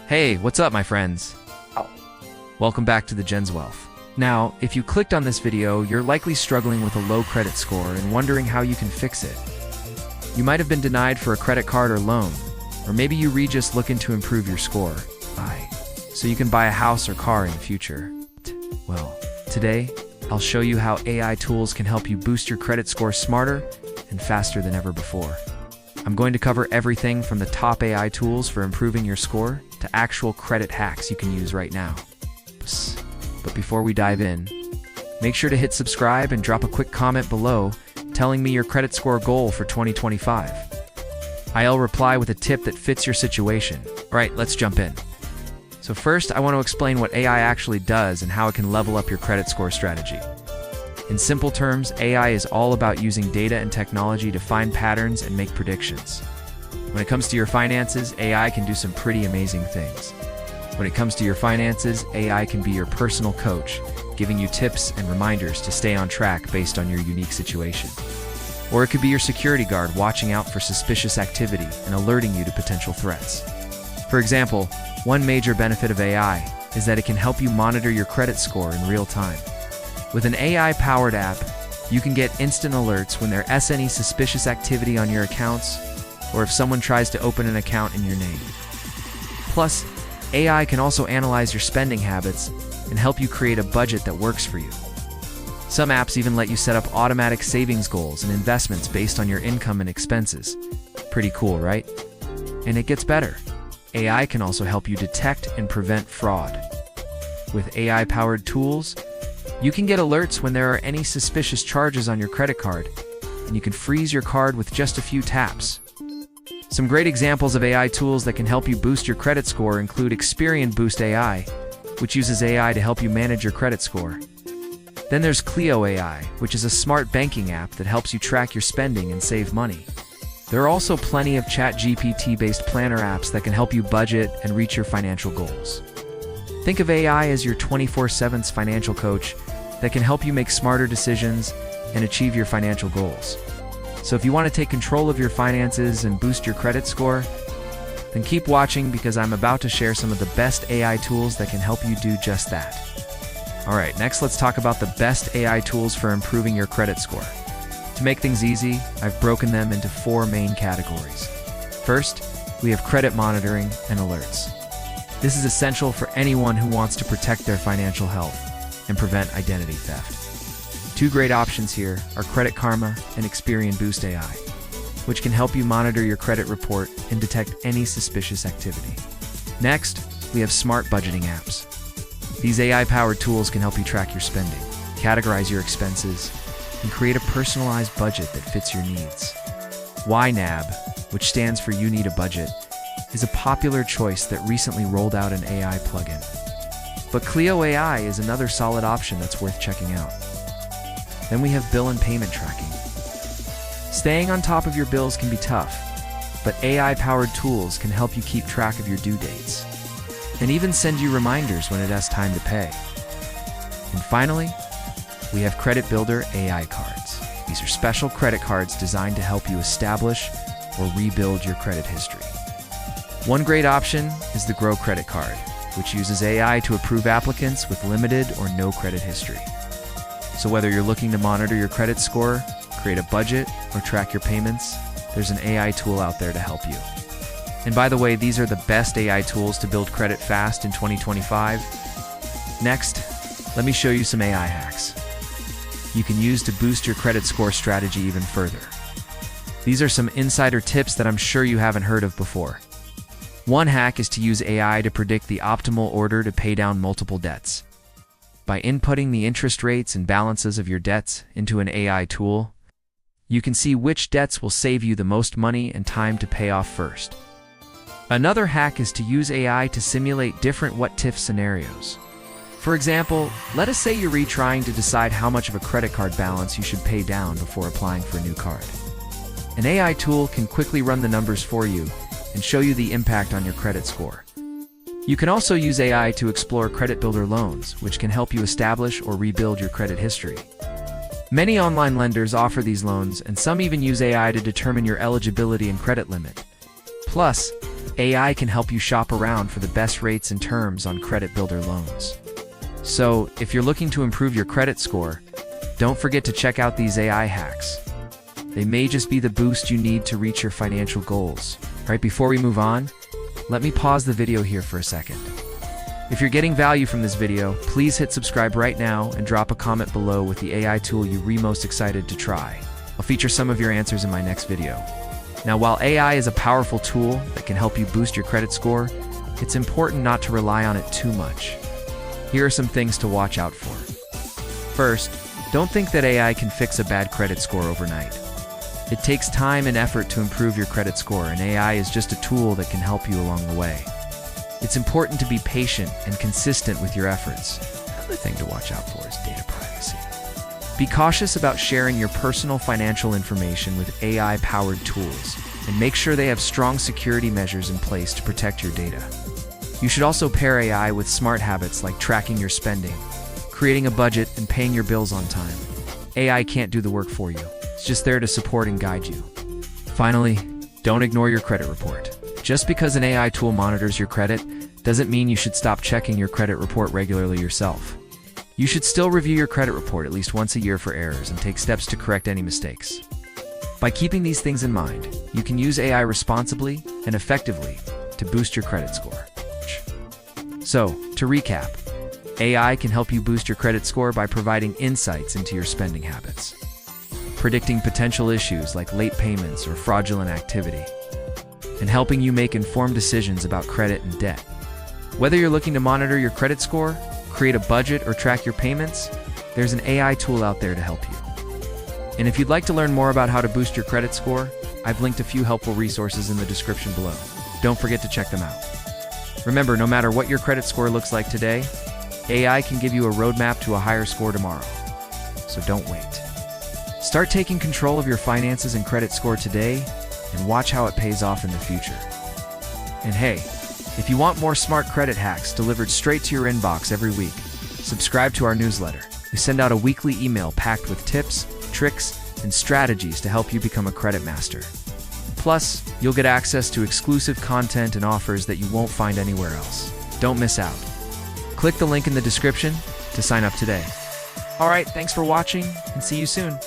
Hey, what's up, my friends? Welcome back to the Gen's Wealth. Now, if you clicked on this video, you're likely struggling with a low credit score and wondering how you can fix it. You might have been denied for a credit card or loan, or maybe you just looking to improve your score, so you can buy a house or car in the future. Well, today, I'll show you how AI tools can help you boost your credit score smarter and faster than ever before. I'm going to cover everything from the top AI tools for improving your score to actual credit hacks you can use right now. But before we dive in, make sure to hit subscribe and drop a quick comment below telling me your credit score goal for 2025. I'll reply with a tip that fits your situation. All right, let's jump in. So first, I want to explain what AI actually does and how it can level up your credit score strategy. In simple terms, AI is all about using data and technology to find patterns and make predictions. When it comes to your finances, AI can do some pretty amazing things. When it comes to your finances, AI can be your personal coach, giving you tips and reminders to stay on track based on your unique situation. Or it could be your security guard watching out for suspicious activity and alerting you to potential threats. For example, one major benefit of AI is that it can help you monitor your credit score in real time. With an AI-powered app, you can get instant alerts when there's any suspicious activity on your accounts or if someone tries to open an account in your name. Plus, AI can also analyze your spending habits and help you create a budget that works for you. Some apps even let you set up automatic savings goals and investments based on your income and expenses. Pretty cool, right? And it gets better. AI can also help you detect and prevent fraud. With AI-powered tools, you can get alerts when there are any suspicious charges on your credit card, and you can freeze your card with just a few taps. Some great examples of AI tools that can help you boost your credit score include Experian Boost AI, which uses AI to help you manage your credit score. Then there's Clio AI, which is a smart banking app that helps you track your spending and save money. There are also plenty of ChatGPT-based planner apps that can help you budget and reach your financial goals. Think of AI as your 24/7 financial coach that can help you make smarter decisions and achieve your financial goals. So if you want to take control of your finances and boost your credit score, then keep watching because I'm about to share some of the best AI tools that can help you do just that. Alright, next let's talk about the best AI tools for improving your credit score. To make things easy, I've broken them into 4 main categories. First, we have credit monitoring and alerts. This is essential for anyone who wants to protect their financial health and prevent identity theft. 2 great options here are Credit Karma and Experian Boost AI, which can help you monitor your credit report and detect any suspicious activity. Next, we have smart budgeting apps. These AI-powered tools can help you track your spending, categorize your expenses, and create a personalized budget that fits your needs. YNAB, which stands for You Need a Budget, is a popular choice that recently rolled out an AI plugin. But Clio AI is another solid option that's worth checking out. Then we have bill and payment tracking. Staying on top of your bills can be tough, but AI-powered tools can help you keep track of your due dates and even send you reminders when it has time to pay. And finally, we have Credit Builder AI cards. These are special credit cards designed to help you establish or rebuild your credit history. One great option is the Grow Credit Card, which uses AI to approve applicants with limited or no credit history. So whether you're looking to monitor your credit score, create a budget, or track your payments, there's an AI tool out there to help you. And by the way, these are the best AI tools to build credit fast in 2025. Next, let me show you some AI hacks you can use to boost your credit score strategy even further. These are some insider tips that I'm sure you haven't heard of before. One hack is to use AI to predict the optimal order to pay down multiple debts. By inputting the interest rates and balances of your debts into an AI tool, you can see which debts will save you the most money and time to pay off first. Another hack is to use AI to simulate different what-if scenarios. For example, let us say you're retrying to decide how much of a credit card balance you should pay down before applying for a new card. An AI tool can quickly run the numbers for you and show you the impact on your credit score. You can also use AI to explore credit builder loans, which can help you establish or rebuild your credit history. Many online lenders offer these loans, and some even use AI to determine your eligibility and credit limit. Plus, AI can help you shop around for the best rates and terms on credit builder loans. So, if you're looking to improve your credit score, don't forget to check out these AI hacks. They may just be the boost you need to reach your financial goals. Right before we move on, let me pause the video here for a second. If you're getting value from this video, please hit subscribe right now and drop a comment below with the AI tool you're most excited to try. I'll feature some of your answers in my next video. Now, while AI is a powerful tool that can help you boost your credit score, it's important not to rely on it too much. Here are some things to watch out for. First, don't think that AI can fix a bad credit score overnight. It takes time and effort to improve your credit score, and AI is just a tool that can help you along the way. It's important to be patient and consistent with your efforts. Another thing to watch out for is data privacy. Be cautious about sharing your personal financial information with AI-powered tools, and make sure they have strong security measures in place to protect your data. You should also pair AI with smart habits like tracking your spending, creating a budget, and paying your bills on time. AI can't do the work for you. It's just there to support and guide you. Finally, don't ignore your credit report. Just because an AI tool monitors your credit doesn't mean you should stop checking your credit report regularly yourself. You should still review your credit report at least once a year for errors and take steps to correct any mistakes. By keeping these things in mind, you can use AI responsibly and effectively to boost your credit score. So, to recap, AI can help you boost your credit score by providing insights into your spending habits, predicting potential issues like late payments or fraudulent activity, and helping you make informed decisions about credit and debt. Whether you're looking to monitor your credit score, create a budget, or track your payments, there's an AI tool out there to help you. And if you'd like to learn more about how to boost your credit score, I've linked a few helpful resources in the description below. Don't forget to check them out. Remember, no matter what your credit score looks like today, AI can give you a roadmap to a higher score tomorrow. So don't wait. Start taking control of your finances and credit score today, and watch how it pays off in the future. And hey, if you want more smart credit hacks delivered straight to your inbox every week, subscribe to our newsletter. We send out a weekly email packed with tips, tricks, and strategies to help you become a credit master. Plus, you'll get access to exclusive content and offers that you won't find anywhere else. Don't miss out. Click the link in the description to sign up today. All right, thanks for watching, and see you soon.